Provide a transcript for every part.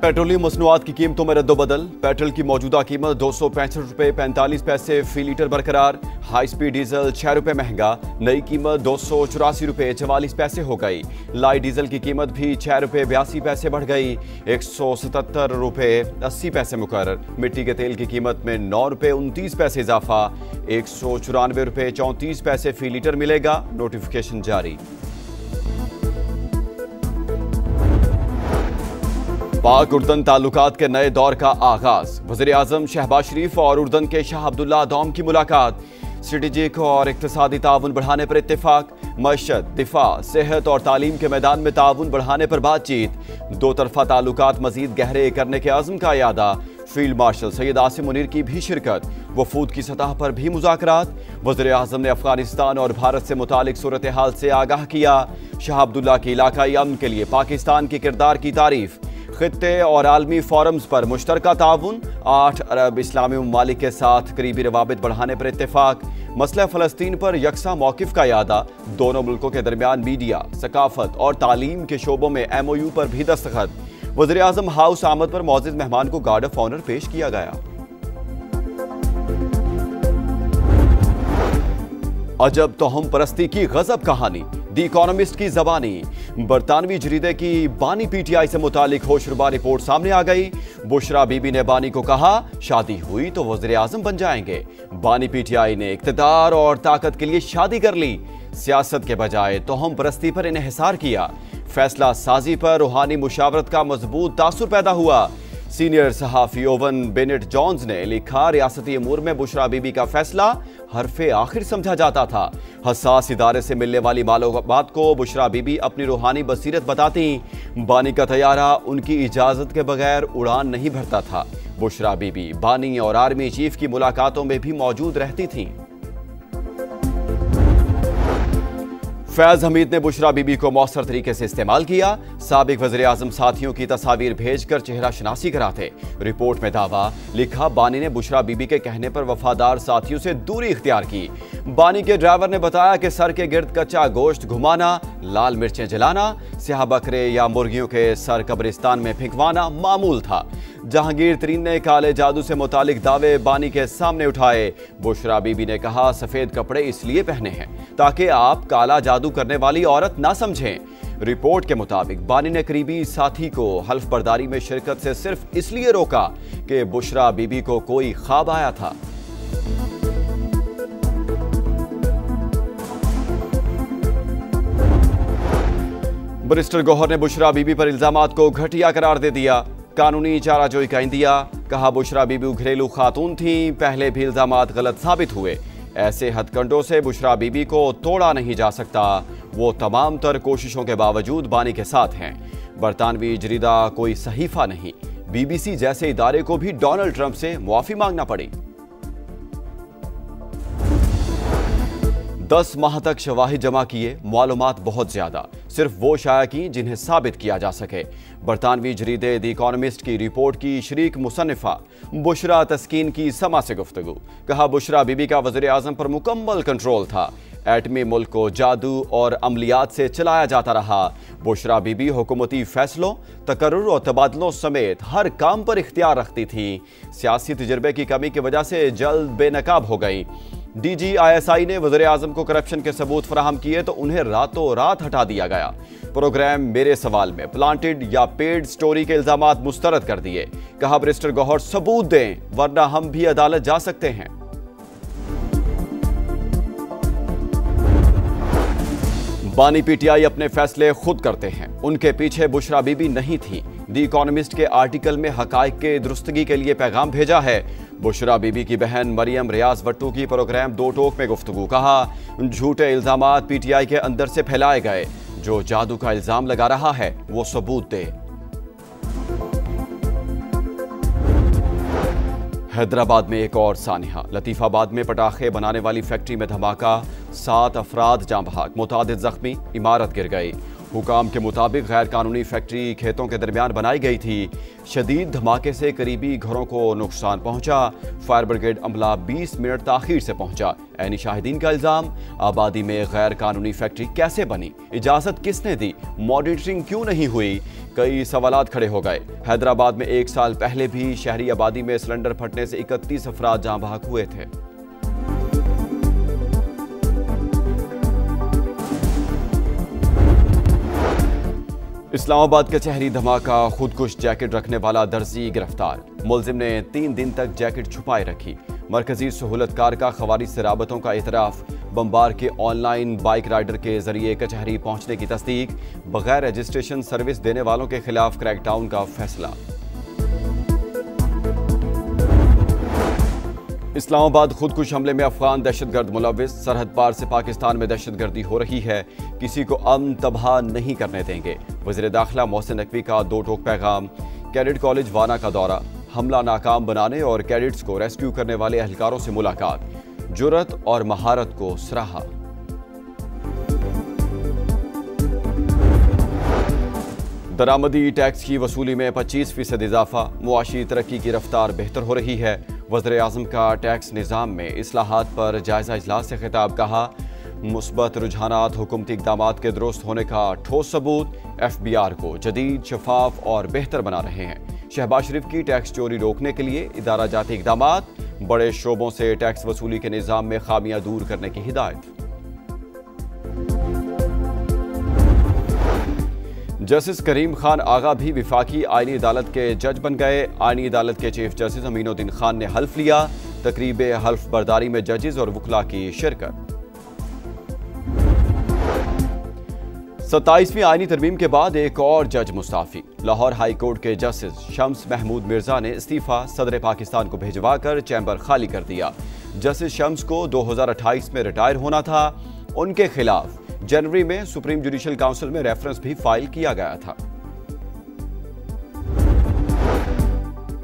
Petroleum मसनूआत की कीमतों में रद्दोबदल। पेट्रोल की मौजूदा कीमत 265 रुपये 45 पैसे फी लीटर बरकरार। हाई स्पीड डीजल 6 रुपये महंगा, नई कीमत 284 रुपये 44 पैसे हो गई। लाइट डीजल की कीमत भी 6 रुपये 82 पैसे बढ़ गई, 177 रुपये 80 पैसे मुकर्रर। मिट्टी के तेल की कीमत में 9 रुपये 29 पैसे इजाफा, 194 रुपये 34 पैसे फी लीटर मिलेगा। नोटिफिकेशन जारी। पाक उर्दन ताल्लुकात के नए दौर का आगाज। वज़ीर आज़म शहबाज शरीफ और उर्दन के शाह अब्दुल्ला दौम की मुलाकात। स्ट्रेटेजिक और इक्तिसादी ताउन बढ़ाने पर इत्तेफाक। मईशत, दिफा, सेहत और तालीम के मैदान में ताउन बढ़ाने पर बातचीत। दो तरफा ताल्लुकात मजीद गहरे करने के अज़्म का यादा। फील्ड मार्शल सैयद आसिम मुनीर की भी शिरकत। वफूद की सतह पर भी मुज़ाकरात। वज़ीर आज़म ने अफगानिस्तान और भारत से मुतालिक सूरत हाल से आगाह किया। शाह अब्दुल्ला की इलाकाई अमन के लिए पाकिस्तान के किरदार की तारीफ। खित्ते और आलमी फोरम्स पर मुश्तरका ताउन। 8 अरब इस्लामी ममालिक के साथ करीबी रवाबित बढ़ाने पर इत्तेफाक। मसला फ़लस्तीन पर यकसा मौक़िफ़ का यादा। दोनों मुल्कों के दरमियान मीडिया, सकाफत और तालीम के शोबों में MOU पर भी दस्तखत। वज़ीर आज़म हाउस आमद पर मौजूद मेहमान को गार्ड ऑफ ऑनर पेश किया गया। अजब तोहम परस्ती की गजब कहानी। दी इकोनॉमिस्ट की जबानी। बरतानवी जरीदे की बानी PTI से मुतालिक होशरुबा रिपोर्ट सामने आ गई। बुशरा बीबी ने बानी को कहा, शादी हुई तो वज़ीर आज़म बन जाएंगे। बानी PTI ने इक़्तिदार और ताकत के लिए शादी कर ली। सियासत के बजाय तोहम परस्ती पर इन्हिसार किया। फैसला साजी पर रूहानी मुशावरत का मजबूत तासुर पैदा हुआ। सीनियर सहाफ़ी ओवन बेनेट जॉन्स ने लिखा, रियासती अमूर में बुशरा बीबी का फैसला हरफे आखिर समझा जाता था। हसास इदारे से मिलने वाली मालूमात को बुशरा बीबी अपनी रूहानी बसीरत बताती। बानी का तैयारा उनकी इजाज़त के बगैर उड़ान नहीं भरता था। बुशरा बीबी बानी और आर्मी चीफ की मुलाकातों में भी मौजूद रहती थीं। फैज हमीद ने बुशरा बीबी को मौसर तरीके से इस्तेमाल किया। साबिक वज़ीर आज़म साथियों की तस्वीर भेजकर चेहरा शनासी कराते। रिपोर्ट में दावा लिखा, बानी ने बुशरा बीबी के कहने पर वफादार साथियों से दूरी इख्तियार की। बानी के ड्राइवर ने बताया कि सर के गिर्द कच्चा गोश्त घुमाना, लाल मिर्चें जलाना, स्याह बकरे या मुर्गियों के सर कब्रिस्तान में फेंकवाना मामूल था। जहांगीर तरीन ने काले जादू से मुतालिक दावे बानी के सामने उठाए। बुशरा बीबी ने कहा, सफेद कपड़े इसलिए पहने हैं ताकि आप काला जादू करने वाली औरत ना समझें। रिपोर्ट के मुताबिक बानी ने करीबी साथी को हल्फ बर्दारी में शिरकत से सिर्फ इसलिए रोका कि बुशरा बीबी को कोई ख्वाब आया था। बैरिस्टर गौहर ने बुशरा बीबी पर इल्जामात को घटिया करार दे दिया। कानूनी चाराजोई का इंदिया। कहा, बुशरा बीबी घरेलू खातून थी, पहले भी इल्जामात गलत साबित हुए। ऐसे हथकंडों से बुशरा बीबी को तोड़ा नहीं जा सकता। वो तमाम तर कोशिशों के बावजूद बानी के साथ हैं। बरतानवी जरीदा कोई सहीफा नहीं। BBC जैसे इदारे को भी डोनाल्ड ट्रंप से मुआफी मांगना पड़ी। 10 माह तक शवाहिद जमा किए, मालूमात बहुत ज्यादा, सिर्फ वो शाया की जिन्हें साबित किया जा सके। बरतानवी जरीदे द इकोनॉमिस्ट की रिपोर्ट की शरीक मुसन्निफा बुशरा तस्कीन की समा से गुफ्तगू। कहा, बुशरा बीबी का वज़ीर आज़म पर मुकम्मल कंट्रोल था। एटमी मुल्क को जादू और अमलियात से चलाया जाता रहा। बुशरा बीबी हुकूमती फैसलों, तकर्रुर और तबादलों समेत हर काम पर इख्तियार रखती थी। सियासी तजर्बे की कमी की वजह से जल्द बेनकाब हो गई। DG ISI ने वज़ीर आज़म को करप्शन के सबूत फराहम किए तो उन्हें रातों रात हटा दिया गया। प्रोग्राम मेरे सवाल में प्लांटेड या पेड स्टोरी के इल्जामात मुस्तरद कर दिए। कहा, बैरिस्टर गौहर सबूत दें वरना हम भी अदालत जा सकते हैं। बानी PTI अपने फैसले खुद करते हैं। उनके पीछे बुशरा बीबी नहीं थी। दी इकोनॉमिस्ट के आर्टिकल में हकाइक के दुरुस्तगी के लिए पैगाम भेजा है। बुशरा बीबी की बहन मरियम रियाज भट्टू की प्रोग्राम दो टोक में गुफ्तगू। कहा, झूठे इल्जामात PTI के अंदर से फैलाए गए। जो जादू का इल्जाम लगा रहा है वो सबूत दे। हैदराबाद में एक और सानिहा। लतीफाबाद में पटाखे बनाने वाली फैक्ट्री में धमाका, 7 अफराद जाँ बहक, मुतादिद जख्मी, इमारत गिर गई। हुकाम के मुताबिक गैर कानूनी फैक्ट्री खेतों के दरमियान बनाई गई थी। शदीद धमाके से करीबी घरों को नुकसान पहुंचा। फायर ब्रिगेड अमला 20 मिनट ताखीर से पहुंचा। ऐनी शाहिदीन का इल्जाम, आबादी में गैर कानूनी फैक्ट्री कैसे बनी, इजाजत किसने दी, मॉनिटरिंग क्यों नहीं हुई, कई सवालात खड़े हो गए। हैदराबाद में 1 साल पहले भी शहरी आबादी में सिलेंडर फटने से 31 अफराद जाँ बहक हुए थे। इस्लामाबाद के शहरी धमाका, खुदकुश जैकेट रखने वाला दर्जी गिरफ्तार। मुलजिम ने 3 दिन तक जैकेट छुपाए रखी। मरकजी सहूलतकार का खवारिज से राबतों का इतराफ। बम्बार के ऑनलाइन बाइक राइडर के जरिए कचहरी पहुंचने की तस्दीक। बगैर रजिस्ट्रेशन सर्विस देने वालों के खिलाफ क्रैकडाउन का फैसला। इस्लामाबाद खुदकुश हमले में अफगान दहशतगर्द मुलविस। सरहद पार से पाकिस्तान में दहशतगर्दी हो रही है, किसी को अमन तबाह नहीं करने देंगे। वज़ीर दाखिला मोहसिन नकवी का 2 टोक पैगाम। कैडेट कॉलेज वाना का दौरा, हमला नाकाम बनाने और कैडेट्स को रेस्क्यू करने वाले एहलकारों से मुलाकात। जुर्रत और महारत को सराहा। दरामदी टैक्स की वसूली में 25% इजाफा। मुआशी तरक्की की रफ्तार बेहतर हो रही है। वज़ीर आज़म का टैक्स निज़ाम में इस्लाहात पर जायजा इजलास से खिताब। कहा, मुस्बत रुझानात हुकूमती इक़दामात के दुरुस्त होने का ठोस सबूत। FBR को जदीद, शफाफ और बेहतर बना रहे हैं। शहबाज शरीफ की टैक्स चोरी रोकने के लिए इदारा जाती इक़दामात। बड़े शोबों से टैक्स वसूली के निज़ाम में खामियां दूर करने की हिदायत। जस्टिस करीम खान आगा भी विफाकी आईनी अदालत के जज बन गए। आईनी अदालत के चीफ जस्टिस अमीनुद्दीन खान ने हल्फ लिया। तकरीब हल्फ बर्दारी में जजेस और वकला की शिरकत। 27वीं आईनी तरमीम के बाद एक और जज मुस्ताफी। लाहौर हाई कोर्ट के जस्टिस शम्स महमूद मिर्जा ने इस्तीफा सदर पाकिस्तान को भिजवाकर चैम्बर खाली कर दिया। जस्टिस शम्स को 2028 में रिटायर होना था। उनके खिलाफ जनवरी में सुप्रीम जुडिशल काउंसिल में रेफरेंस भी फाइल किया गया था।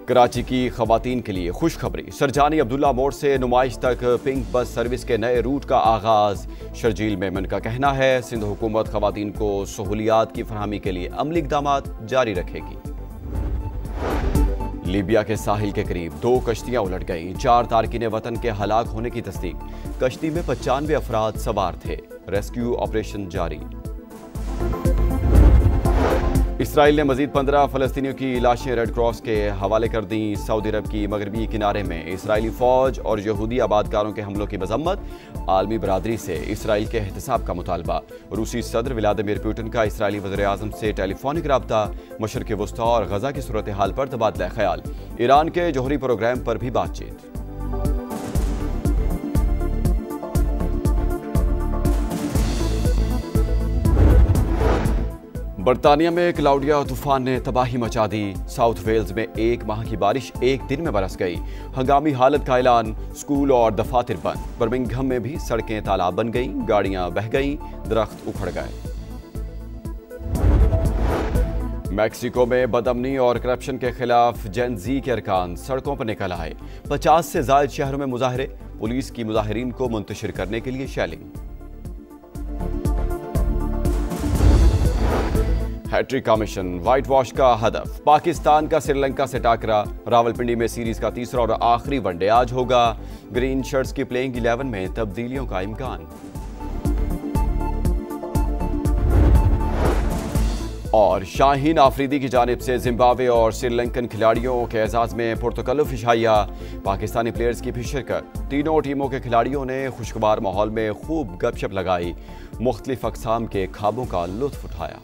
कराची की खवातीन के लिए खुशखबरी। सरजानी अब्दुल्ला मोड़ से नुमाइश तक पिंक बस सर्विस के नए रूट का आगाज। शर्जील मेमन का कहना है, सिंध हुकूमत खवातीन को सहूलियात की फरहमी के लिए अमली इक़दामात जारी रखेगी। लीबिया के साहिल के करीब 2 कश्तियां उलट गईं। 4 तारकीन वतन के हलाक होने की तस्दीक। कश्ती में 95 अफराद सवार थे। रेस्क्यू ऑपरेशन जारी। इसराइल ने मजीद 15 फलस्तीनियों की लाशें रेड क्रॉस के हवाले कर दी। सऊदी अरब की मगरबी किनारे में इसराइली फौज और यहूदी आबादकारों के हमलों की मजम्मत। आलमी बरादरी से इसराइल के एहतसाब का मुतालबा। रूसी सदर व्लादिमीर पुतिन का इसराइली वज़ीर आज़म से टेलीफोनिक रब्ता। मशरिक़ वस्ता और गजा की सूरत हाल पर तबादला ख्याल। ईरान के जौहरी प्रोग्राम पर भी बातचीत। बरतानिया में क्लाउडिया तूफान ने तबाही मचा दी। साउथ वेल्स में 1 माह की बारिश 1 दिन में बरस गई। हंगामी हालत का ऐलान। स्कूल और दफातर बंद। बर्मिंघम में भी सड़कें तालाब बन गईं, गाड़ियां बह गईं, दरख्त उखड़ गए। मैक्सिको में बदअमनी और करप्शन के खिलाफ जेन जी के अरकान सड़कों पर निकल आए। 50 से ज्यादा शहरों में मुजाहरे। पुलिस की मुजाहिरीन को मुंतशिर करने के लिए शेलिंग। हैट्रिक का मिशन, व्हाइट वॉश का हदफ। पाकिस्तान का श्रीलंका से टाकरा। रावलपिंडी में सीरीज का तीसरा और आखिरी वनडे आज होगा। ग्रीन शर्ट्स की प्लेइंग 11 में तब्दीलियों का इम्कान। और शाहीन आफरीदी की जानिब से जिम्बाब्वे और श्रीलंकन खिलाड़ियों के एजाज में पुरतकल्लुफ इशाइया। पाकिस्तानी प्लेयर्स की भी शिरकत। तीनों टीमों के खिलाड़ियों ने खुशगवार माहौल में खूब गपशप लगाई। मुख्तलिफ अक़साम के ख्वाबों का लुत्फ उठाया।